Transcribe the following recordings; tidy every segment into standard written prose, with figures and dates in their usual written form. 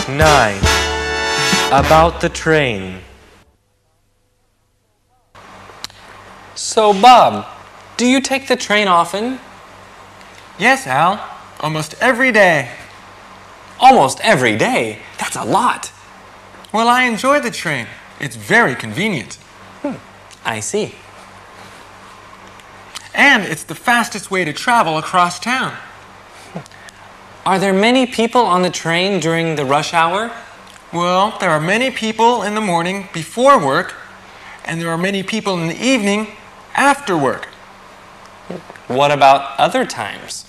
9. About the train. So, Bob, do you take the train often? Yes, Al. Almost every day. Almost every day? That's a lot. Well, I enjoy the train. It's very convenient. I see. And it's the fastest way to travel across town. Are there many people on the train during the rush hour? Well, there are many people in the morning before work, and there are many people in the evening after work. What about other times?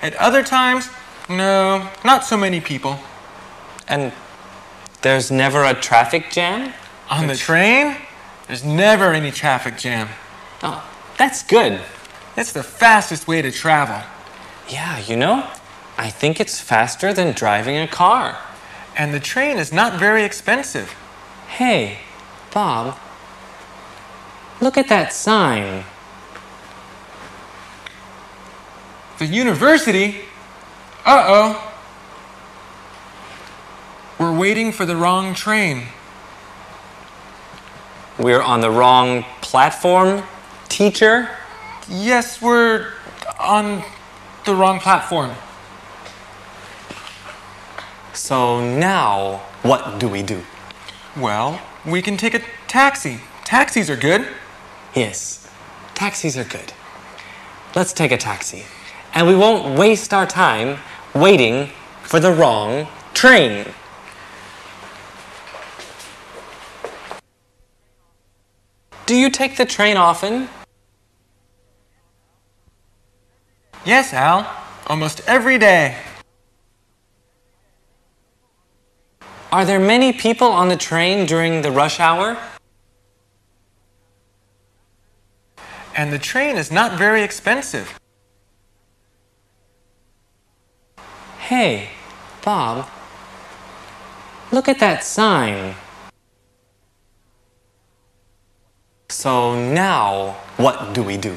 At other times, no, not so many people. And there's never a traffic jam? On the train, there's never any traffic jam. Oh, that's good. It's the fastest way to travel. Yeah, you know, I think it's faster than driving a car. And the train is not very expensive. Hey, Bob, look at that sign. The university? Uh-oh. We're waiting for the wrong train. We're on the wrong platform, teacher? Yes, we're on the wrong platform. So now, what do we do? Well, we can take a taxi. Taxis are good. Yes, taxis are good. Let's take a taxi. And we won't waste our time waiting for the wrong train. Do you take the train often? Yes, Al. Almost every day. Are there many people on the train during the rush hour? And the train is not very expensive. Hey, Bob, look at that sign. So now, what do we do?